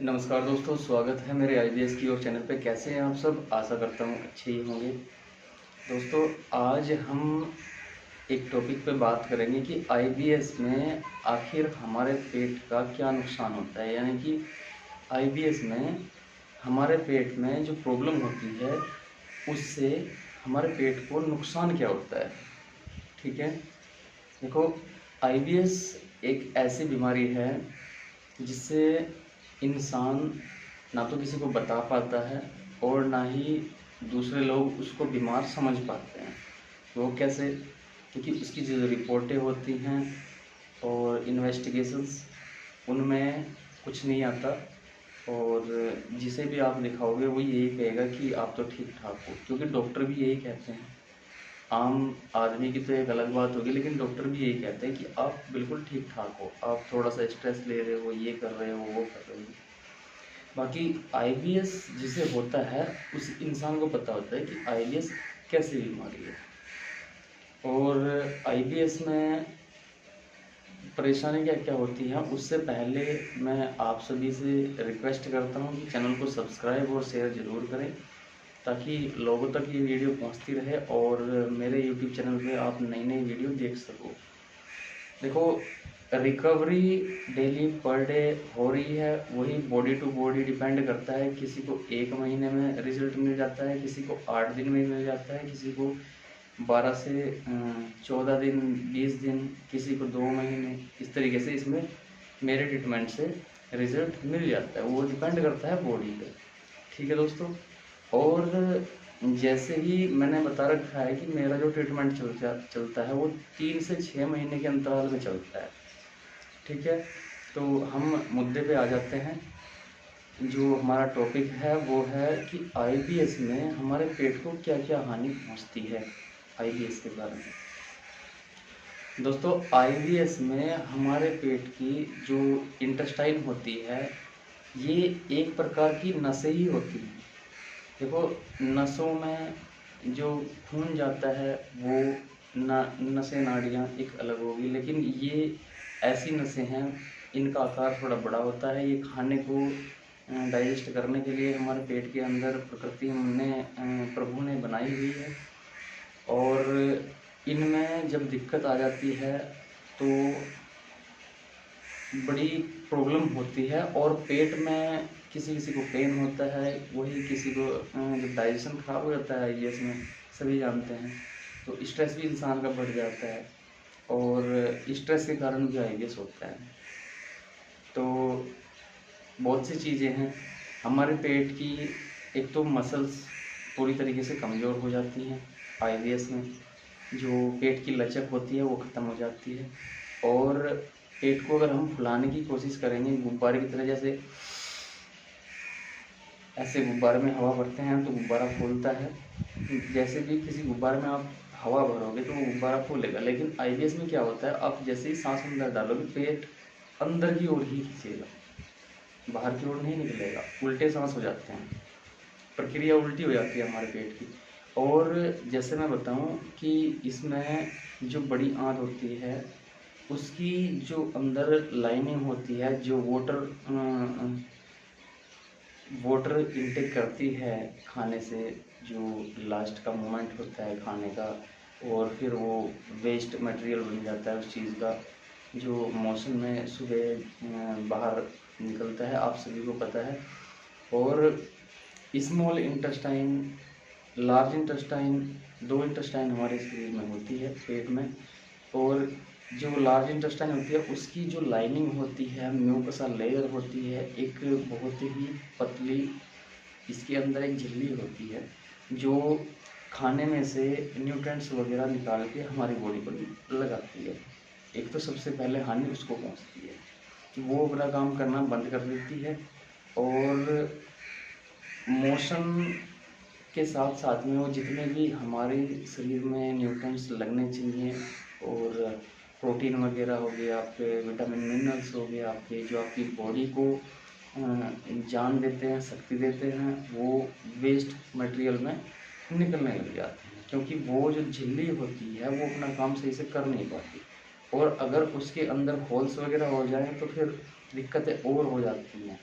नमस्कार दोस्तों, स्वागत है मेरे आईबीएस की ओर चैनल पे। कैसे हैं आप सब? आशा करता हूँ अच्छे ही होंगे। दोस्तों, आज हम एक टॉपिक पे बात करेंगे कि आईबीएस में आखिर हमारे पेट का क्या नुकसान होता है, यानी कि आईबीएस में हमारे पेट में जो प्रॉब्लम होती है उससे हमारे पेट को नुकसान क्या होता है। ठीक है, देखो, आईबीएस एक ऐसी बीमारी है जिससे इंसान ना तो किसी को बता पाता है और ना ही दूसरे लोग उसको बीमार समझ पाते हैं। वो कैसे? क्योंकि उसकी जो रिपोर्टें होती हैं और इन्वेस्टिगेशंस, उनमें कुछ नहीं आता। और जिसे भी आप दिखाओगे वो यही कहेगा कि आप तो ठीक ठाक हो, क्योंकि डॉक्टर भी यही कहते हैं। आम आदमी की तो एक अलग बात होगी, लेकिन डॉक्टर भी यही कहते हैं कि आप बिल्कुल ठीक ठाक हो, आप थोड़ा सा स्ट्रेस ले रहे हो, ये कर रहे हो, वो कर रहे हो। बाकी आईबीएस जिसे होता है उस इंसान को पता होता है कि आईबीएस कैसी बीमारी है और आईबीएस में परेशानी क्या क्या होती है। उससे पहले मैं आप सभी से रिक्वेस्ट करता हूँ कि चैनल को सब्सक्राइब और शेयर ज़रूर करें, ताकि लोगों तक ये वीडियो पहुँचती रहे और मेरे यूट्यूब चैनल पे आप नई नई वीडियो देख सको। देखो, रिकवरी डेली पर डे हो रही है, वही बॉडी टू बॉडी डिपेंड करता है। किसी को 1 महीने में रिजल्ट मिल जाता है, किसी को 8 दिन में मिल जाता है, किसी को 12 से 14 दिन, 20 दिन, किसी को 2 महीने। इस तरीके से इसमें मेरे ट्रीटमेंट से रिजल्ट मिल जाता है, वो डिपेंड करता है बॉडी पे। ठीक है दोस्तों, और जैसे ही मैंने बता रखा है कि मेरा जो ट्रीटमेंट चलता है वो 3 से 6 महीने के अंतराल में चलता है। ठीक है, तो हम मुद्दे पे आ जाते हैं। जो हमारा टॉपिक है वो है कि आईबीएस में हमारे पेट को क्या क्या हानि पहुंचती है आईबीएस के कारण। दोस्तों, आईबीएस में हमारे पेट की जो इंटेस्टाइन होती है, ये एक प्रकार की नसें ही होती हैं। देखो, नसों में जो खून जाता है वो नसें, नाड़ियाँ एक अलग होगी, लेकिन ये ऐसी नसें हैं, इनका आकार थोड़ा बड़ा होता है। ये खाने को डाइजेस्ट करने के लिए हमारे पेट के अंदर प्रकृति ने प्रभु ने बनाई हुई है। और इनमें जब दिक्कत आ जाती है तो बड़ी प्रॉब्लम होती है, और पेट में किसी किसी को पेन होता है, वही किसी को जब डाइजेशन खराब हो जाता है, ये इसमें सभी जानते हैं, तो स्ट्रेस भी इंसान का बढ़ जाता है और स्ट्रेस के कारण भी आईबीएस होता है। तो बहुत सी चीज़ें हैं हमारे पेट की। एक तो मसल्स पूरी तरीके से कमज़ोर हो जाती हैं आईबीएस में, जो पेट की लचक होती है वो ख़त्म हो जाती है। और पेट को अगर हम फुलाने की कोशिश करेंगे गुब्बारे की तरह, जैसे ऐसे गुब्बारे में हवा भरते हैं तो गुब्बारा फूलता है, जैसे भी किसी गुब्बारे में आप हवा भरोगे तो वो गुब्बारा फूलेगा। लेकिन आईबीएस में क्या होता है, आप जैसे ही सांस अंदर डालोगे पेट अंदर की ओर ही खींचेगा, बाहर की ओर नहीं निकलेगा। उल्टे सांस हो जाते हैं, प्रक्रिया उल्टी हो जाती है हमारे पेट की। और जैसे मैं बताऊं कि इसमें जो बड़ी आंत होती है उसकी जो अंदर लाइनिंग होती है, जो वाटर इनटेक करती है खाने से, जो लास्ट का मोमेंट होता है खाने का, और फिर वो वेस्ट मटेरियल बन जाता है उस चीज़ का, जो मौसम में सुबह बाहर निकलता है, आप सभी को पता है। और small intestine, large intestine, 2 intestine हमारे शरीर में होती है पेट में। और जो लार्ज इंटेस्टाइन होती है उसकी जो लाइनिंग होती है, म्यूकसा लेयर होती है, एक बहुत ही पतली, इसके अंदर एक झिल्ली होती है जो खाने में से न्यूट्रिएंट्स वगैरह निकाल के हमारी बॉडी पर लगाती है। एक तो सबसे पहले हानि उसको पहुंचती है कि वो अपना काम करना बंद कर देती है। और मोशन के साथ साथ में वो जितने भी हमारे शरीर में न्यूट्रिएंट्स लगने चाहिए, और प्रोटीन वगैरह हो गया, आपके विटामिन मिनरल्स हो गए, आपके जो आपकी बॉडी को जान देते हैं, शक्ति देते हैं, वो वेस्ट मटेरियल में निकलने लग जाते हैं, क्योंकि वो जो झिल्ली होती है वो अपना काम सही से कर नहीं पाती। और अगर उसके अंदर होल्स वगैरह हो जाए तो फिर दिक्कतें और हो जाती हैं।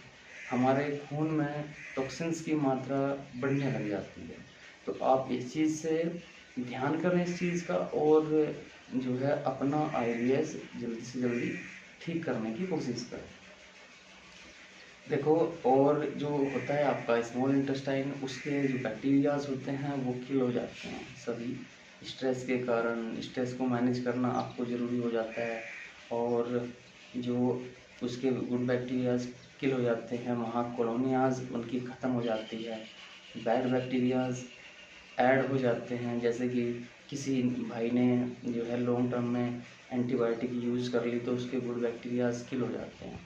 हमारे खून में टॉक्सिन्स की मात्रा बढ़ने लग जाती है। तो आप इस चीज़ से ध्यान करें इस चीज़ का, और जो है अपना आईबीएस जल्दी से जल्दी ठीक करने की कोशिश करें। देखो, और जो होता है आपका स्मॉल इंटेस्टाइन, उसके जो बैक्टीरियाज होते हैं वो किल हो जाते हैं सभी। स्ट्रेस के कारण स्ट्रेस को मैनेज करना आपको ज़रूरी हो जाता है, और जो उसके गुड बैक्टीरियाज किल हो जाते हैं, वहाँ कॉलोनियाज उनकी ख़त्म हो जाती है, बैड बैक्टीरियाज ऐड हो जाते हैं। जैसे कि किसी भाई ने जो है लॉन्ग टर्म में एंटीबायोटिक यूज़ कर ली तो उसके गुड बैक्टीरियाज किल हो जाते हैं,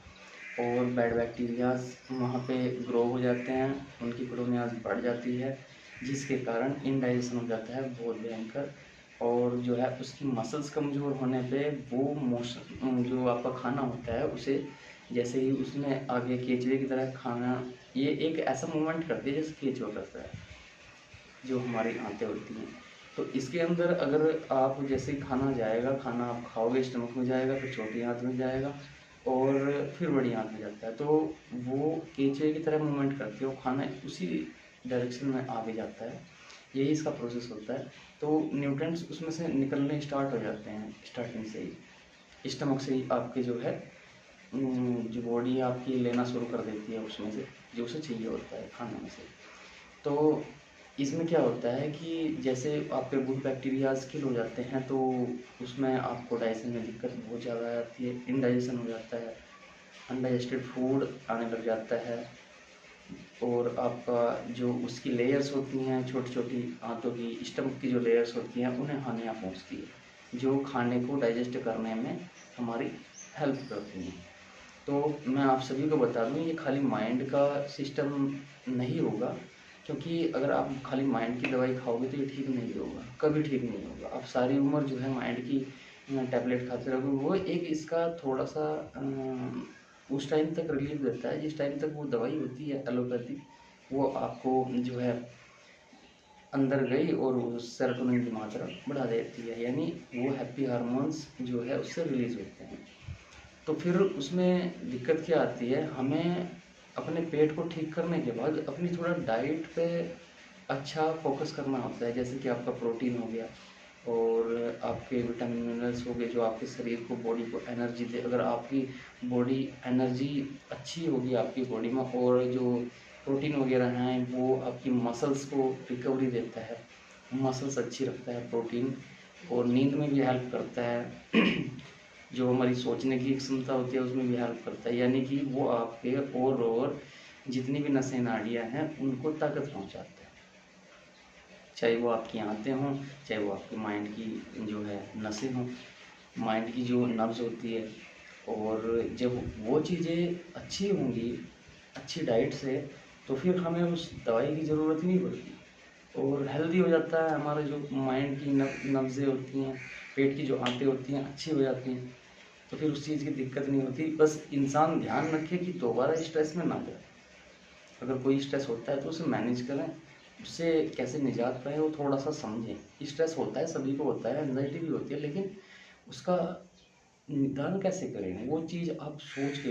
और बैड बैक्टीरियाज वहाँ पे ग्रो हो जाते हैं, उनकी कॉलोनियाज बढ़ जाती है, जिसके कारण इनडाइजेशन हो जाता है बहुत भयंकर। और जो है उसकी मसल्स कमज़ोर होने पे वो मोशन जो आपका खाना होता है उसे जैसे ही उसमें आगे केचुए की तरह खाना, ये एक ऐसा मूवमेंट करती है जैसे केचुआ करता है, जो हमारी आंतें होती हैं। तो इसके अंदर अगर आप जैसे ही खाना जाएगा, खाना आप खाओगे स्टमक में जाएगा, फिर छोटी आंत में जाएगा और फिर बड़ी आंत में जाता है, तो वो केंचुए की तरह मूवमेंट करती है, वो खाना उसी डायरेक्शन में आगे जाता है। यही इसका प्रोसेस होता है। तो न्यूट्रिएंट्स उसमें से निकलने स्टार्ट हो जाते हैं स्टार्टिंग से ही, स्टमक से ही आपके जो है जो बॉडी आपकी लेना शुरू कर देती है उसमें से, जो उसे चाहिए होता है खाने में से। तो इसमें क्या होता है कि जैसे आपके गुड बैक्टीरियाज किल हो जाते हैं, तो उसमें आपको डाइजेशन में दिक्कत बहुत ज़्यादा आ जाती है, इनडाइजेशन हो जाता है, अनडाइजेस्टेड फूड आने लग जाता है, और आपका जो उसकी लेयर्स होती हैं छोटी छोटी आंतों की, स्टमक की जो लेयर्स होती हैं उन्हें हानियाँ पहुँचती है, जो खाने को डाइजेस्ट करने में हमारी हेल्प करती हैं। तो मैं आप सभी को बता दूँ, ये खाली माइंड का सिस्टम नहीं होगा, क्योंकि अगर आप खाली माइंड की दवाई खाओगे तो ये ठीक नहीं होगा, कभी ठीक नहीं होगा। आप सारी उम्र जो है माइंड की टैबलेट खाते रहोगे, वो एक इसका थोड़ा सा उस टाइम तक रिलीफ देता है जिस टाइम तक वो दवाई होती है एलोपैथी, वो आपको जो है अंदर गई और उस सेरोटोनिन की मात्रा बढ़ा देती है, यानी वो हैप्पी हार्मोन्स जो है उससे रिलीज होते हैं। तो फिर उसमें दिक्कत क्या आती है, हमें अपने पेट को ठीक करने के बाद अपनी थोड़ा डाइट पे अच्छा फोकस करना होता है। जैसे कि आपका प्रोटीन हो गया, और आपके विटामिन मिनरल्स हो गए जो आपके शरीर को, बॉडी को एनर्जी दे। अगर आपकी बॉडी एनर्जी अच्छी होगी आपकी बॉडी में, और जो प्रोटीन वगैरह हैं वो आपकी मसल्स को रिकवरी देता है, मसल्स अच्छी रखता है प्रोटीन, और नींद में भी हेल्प करता है जो हमारी सोचने की क्षमता होती है उसमें भी हेल्प करता है, यानी कि वो आपके और जितनी भी नसें नाड़ियाँ हैं उनको ताकत पहुँचाता है, चाहे वो आपकी आंतें हों, चाहे वो आपके माइंड की जो है नसें हों, माइंड की जो नब्ज़ होती है। और जब वो चीज़ें अच्छी होंगी अच्छी डाइट से, तो फिर हमें उस दवाई की ज़रूरत ही नहीं पड़ती, और हेल्दी हो जाता है हमारा जो माइंड की नब्ज़ें होती हैं, पेट की जो आंतें होती हैं अच्छी हो जाती हैं, तो फिर उस चीज़ की दिक्कत नहीं होती। बस इंसान ध्यान रखे कि दोबारा स्ट्रेस में ना जाए। अगर कोई स्ट्रेस होता है तो उसे मैनेज करें, उससे कैसे निजात पाएँ वो थोड़ा सा समझें। स्ट्रेस होता है, सभी को होता है, एंजाइटी भी होती है, लेकिन उसका निदान कैसे करें वो चीज़ आप सोच के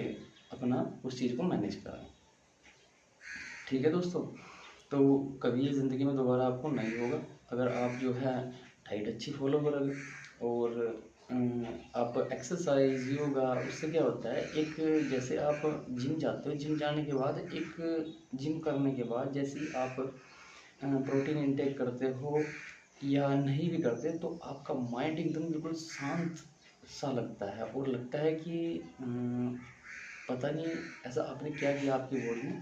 अपना उस चीज़ को मैनेज करें। ठीक है दोस्तों, तो कभी ये ज़िंदगी में दोबारा आपको नहीं होगा अगर आप जो है डाइट अच्छी फॉलो करोगे, और आप एक्सरसाइज योगा, उससे क्या होता है, एक जैसे आप जिम जाते हो, जिम जाने के बाद एक जिम करने के बाद जैसे ही आप प्रोटीन इंटेक करते हो या नहीं भी करते, तो आपका माइंड एकदम बिल्कुल शांत सा लगता है, और लगता है कि पता नहीं ऐसा आपने क्या किया आपकी बॉडी में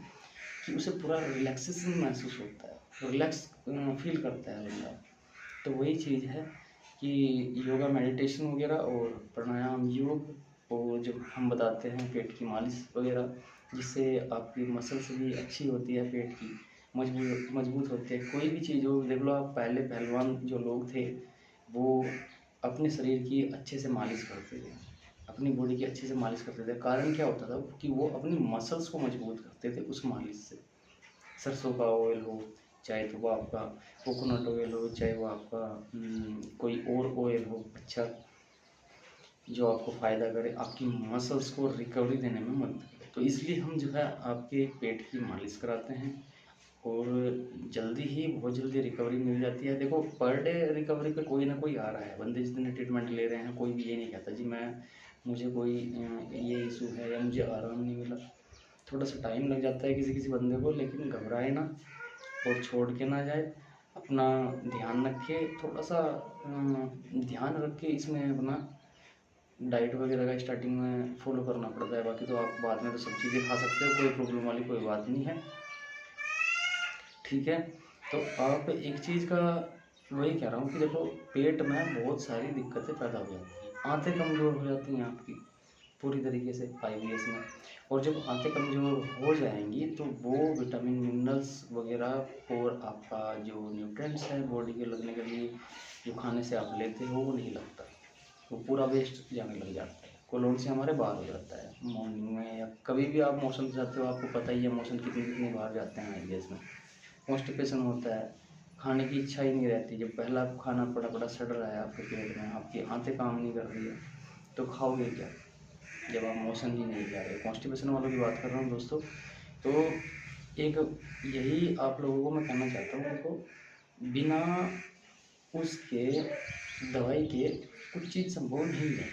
कि उसे पूरा रिलैक्सेशन महसूस होता है, रिलैक्स फील करता है बंदा। तो वही चीज़ है कि योगा, मेडिटेशन वगैरह और प्राणायाम, योग, और जब हम बताते हैं पेट की मालिश वगैरह, जिससे आपकी मसल्स भी अच्छी होती है, पेट की मजबूत मजबूत होती है। कोई भी चीज़ हो, देख लो आप पहले पहलवान जो लोग थे वो अपने शरीर की अच्छे से मालिश करते थे, अपनी बॉडी की अच्छे से मालिश करते थे। कारण क्या होता था कि वो अपनी मसल्स को मजबूत करते थे उस मालिश से। सरसों का ऑयल हो, चाहे तो वो आपका कोकोनट ऑयल हो, चाहे वो आपका कोई और ऑयल हो अच्छा, जो आपको फ़ायदा करे, आपकी मसल्स को रिकवरी देने में मदद करे। तो इसलिए हम जो है आपके पेट की मालिश कराते हैं और जल्दी ही बहुत जल्दी रिकवरी मिल जाती है। देखो पर डे रिकवरी पे कोई ना कोई आ रहा है, बंदे जितने ट्रीटमेंट ले रहे हैं कोई भी ये नहीं कहता जी मुझे कोई ये इशू है या मुझे आराम नहीं मिला। थोड़ा सा टाइम लग जाता है किसी किसी बंदे को, लेकिन घबराए ना और छोड़ के ना जाए। अपना ध्यान रखे, थोड़ा सा ध्यान रख के इसमें अपना डाइट वगैरह का स्टार्टिंग में फॉलो करना पड़ता है। बाकी तो आप बाद में तो सब चीज़ें खा सकते हो, कोई प्रॉब्लम वाली कोई बात नहीं है, ठीक है। तो आप एक चीज़ का वही कह रहा हूँ कि देखो पेट में बहुत सारी दिक्कतें पैदा हो जाती हैं, आंतें कमज़ोर हो जाती हैं आपकी पूरी तरीके से आईबीएस में। और जब आंतें कमज़ोर हो जाएंगी तो वो विटामिन मिनरल्स वगैरह और आपका जो न्यूट्रिएंट्स है बॉडी के लगने के लिए जो खाने से आप लेते हो वो नहीं लगता, वो पूरा वेस्ट जाने लग जाता है, कोलोन से हमारे बाहर हो जाता है मॉर्निंग में या कभी भी आप मोशन जाते हो। आपको पता ही है मोशन कितनी कितनी बाहर जाते हैं आईबीएस में। कॉन्स्टिपेशन होता है, खाने की इच्छा ही नहीं रहती। जब पहला खाना पड़ा पड़ा सड़ रहा है आपके पेट में, आपकी आंतें काम नहीं कर रही है, तो खाओगे क्या जब आप मोशन ही नहीं जा रहे। कॉन्स्टिपेशन वालों की बात कर रहा हूँ दोस्तों। तो एक यही आप लोगों को मैं कहना चाहता हूँ, देखो बिना उसके दवाई के कुछ चीज़ संभव नहीं है।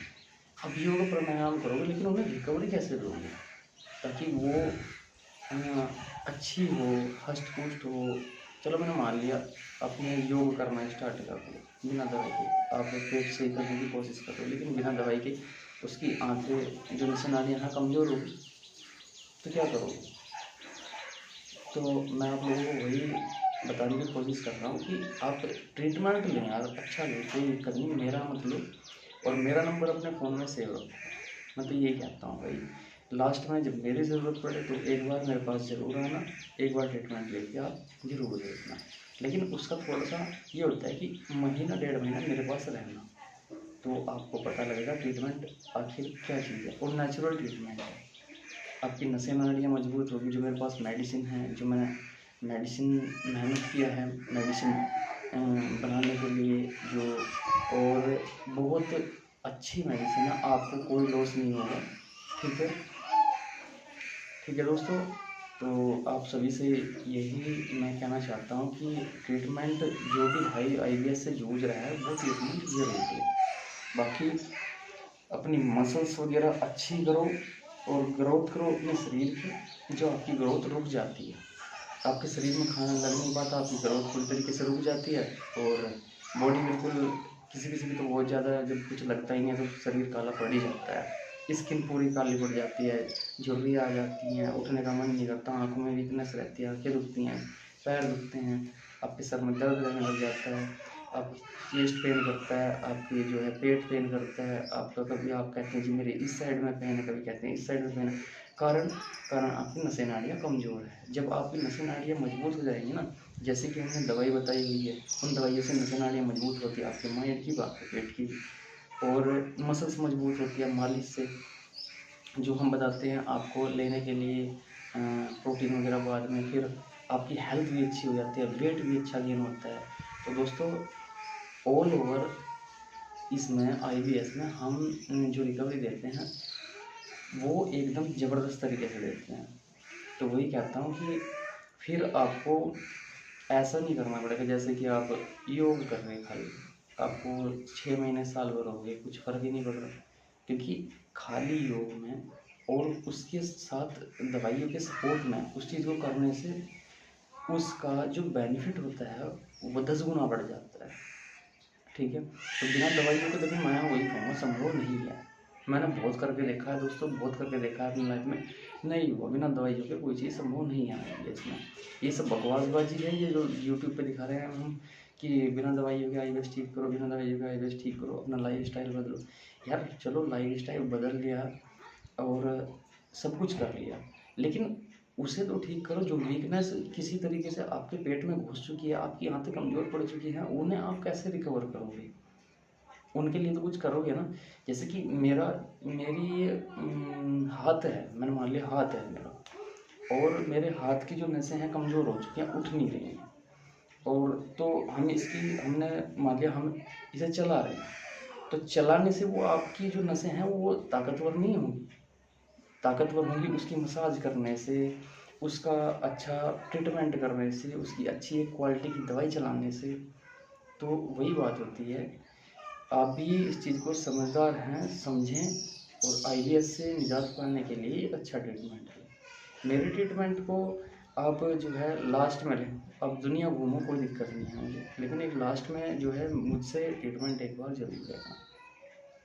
अब योग प्राणायाम करोगे लेकिन उन्हें रिकवरी कैसे दोगे ताकि वो अच्छी हो, हष्ट पुष्ट हो। चलो मैंने मान लिया अपने योग करना स्टार्ट कर दो बिना दवाई के, आप पेट सही करने की कोशिश करो लेकिन बिना दवाई के उसकी आंखें जो नसें नालियाँ हैं कमज़ोर होगी, तो क्या करोगे। तो मैं आप लोगों को वही बताने की कोशिश कर रहा हूँ कि आप ट्रीटमेंट लें यार, अच्छा लें, कोई दिक्कत नहीं, मेरा मत लो और मेरा नंबर अपने फ़ोन में सेव रखो। मैं तो यही कहता हूँ भाई, लास्ट में जब मेरी ज़रूरत पड़े तो एक बार मेरे पास ज़रूर आना, एक बार ट्रीटमेंट लेके आप ज़रूर देखना। लेकिन उसका थोड़ा सा ये होता है कि महीना डेढ़ महीना मेरे पास रहना, तो आपको पता लगेगा ट्रीटमेंट आखिर क्या चीज़ है। और नेचुरल ट्रीटमेंट है, आपकी नसें नाड़ियाँ मजबूत होगी। जो मेरे पास मेडिसिन है, जो मैंने मेडिसिन मेहनत किया है मेडिसिन बनाने के लिए जो, और बहुत अच्छी मेडिसिन है, आपको कोई लॉस नहीं होगा, ठीक है। ठीक है दोस्तों, तो आप सभी से यही मैं कहना चाहता हूँ कि ट्रीटमेंट जो भी भाई आईबीएस से जूझ रहा है वो ट्रीटमेंट ज़रूर ले। बाकी अपनी मसल्स वगैरह अच्छी करो और ग्रोथ करो अपने शरीर की। जो आपकी ग्रोथ रुक जाती है, आपके शरीर में खाना लगने के बाद आपकी ग्रोथ पूरी तरीके से रुक जाती है और बॉडी बिल्कुल, किसी किसी की तो बहुत ज़्यादा जब कुछ लगता ही नहीं है तो शरीर काला पड़ ही जाता है, स्किन पूरी काली पड़ जाती है, झुर्रियाँ आ जाती हैं, उठने का मन नहीं करता, आँखों में वीकनेस रहती है, आँखें दुखती हैं, पैर दुखते हैं, आपके सर में दर्द रहने लग जाता है, आप चेस्ट पेन करता है, आपकी जो है पेट पेन करता है आपका। कभी आप कहते हैं जी मेरे इस साइड में पेन है, कभी कहते हैं इस साइड में पेन है। कारण आपकी नसें नाड़ियाँ कमज़ोर है। जब आपकी नसें नाड़ियाँ मजबूत हो जाएंगी ना, जैसे कि हमने दवाई बताई हुई है, उन दवाइयों से नसें नाड़ियाँ मजबूत होती है, आपके माइंड की बात है, पेट की, और मसल्स मजबूत होती है मालिश से। जो हम बताते हैं आपको लेने के लिए प्रोटीन वगैरह बाद में, फिर आपकी हेल्थ भी अच्छी हो जाती है, वेट भी अच्छा गेन होता है। तो दोस्तों ऑल ओवर इसमें आईबीएस में हम जो रिकवरी देते हैं वो एकदम ज़बरदस्त तरीके से देते हैं। तो वही कहता हूँ कि फिर आपको ऐसा नहीं करना पड़ेगा जैसे कि आप योग कर रहे हैं खाली, आपको 6 महीने साल भर हो गए कुछ फ़र्क ही नहीं पड़ रहा, क्योंकि खाली योग में और उसके साथ दवाइयों के सपोर्ट में उस चीज़ को करने से उसका जो बेनिफिट होता है वो 10 गुना बढ़ जाता है, ठीक है। तो बिना दवाइयों के देखो मैं वही कहूँगा संभव नहीं है। मैंने बहुत करके देखा है दोस्तों, बहुत करके देखा है अपनी लाइफ में, नहीं हुआ बिना दवाइयों के कोई चीज़ संभव नहीं है। इसमें ये सब बकवासबाजी है, ये जो यूट्यूब पे दिखा रहे हैं हम कि बिना दवाइयों के आईबीएस ठीक करो, बिना दवाइयों के आईबीएस ठीक करो, अपना लाइफ स्टाइल बदलो। यार चलो लाइफ स्टाइल बदल लिया और सब कुछ कर लिया, लेकिन उसे तो ठीक करो। जो वीकनेस किसी तरीके से आपके पेट में घुस चुकी है, आपकी आंतें कमज़ोर पड़ चुकी हैं, उन्हें आप कैसे रिकवर करोगे, उनके लिए तो कुछ करोगे ना। जैसे कि मेरी हाथ है, मैंने मान लिया हाथ है मेरा, और मेरे हाथ की जो नसें हैं कमज़ोर हो चुकी हैं, उठ नहीं रही हैं, और तो हमने मान लिया हम इसे चला रहे हैं, तो चलाने से वो आपकी जो नसें हैं वो ताकतवर नहीं होंगी, ताकतवर होंगी उसकी मसाज करने से, उसका अच्छा ट्रीटमेंट करने से, उसकी अच्छी एक क्वालिटी की दवाई चलाने से। तो वही बात होती है, आप भी इस चीज़ को समझदार हैं, समझें और आईबीएस से निजात पाने के लिए एक अच्छा ट्रीटमेंट है। मेरे ट्रीटमेंट को आप जो है लास्ट में लें, अब दुनिया घूमो कोई दिक्कत नहीं है मुझे, लेकिन एक लास्ट में जो है मुझसे ट्रीटमेंट एक बार जरूर लेना,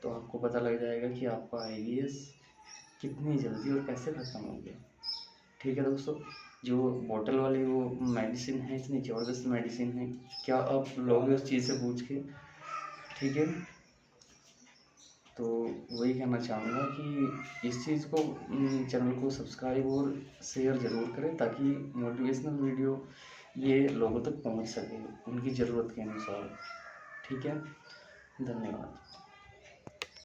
तो आपको पता लग जाएगा कि आपका आईबीएस कितनी जल्दी और कैसे ख़त्म हो गया। ठीक है दोस्तों, जो बॉटल वाली वो मेडिसिन है, इतनी ज़बरदस्त मेडिसिन है, क्या आप लोगे उस चीज़ से पूछ के? ठीक है, तो वही कहना चाहूँगा कि इस चीज़ को चैनल को सब्सक्राइब और शेयर ज़रूर करें, ताकि मोटिवेशनल वीडियो ये लोगों तक पहुँच सके उनकी ज़रूरत के अनुसार। ठीक है, धन्यवाद।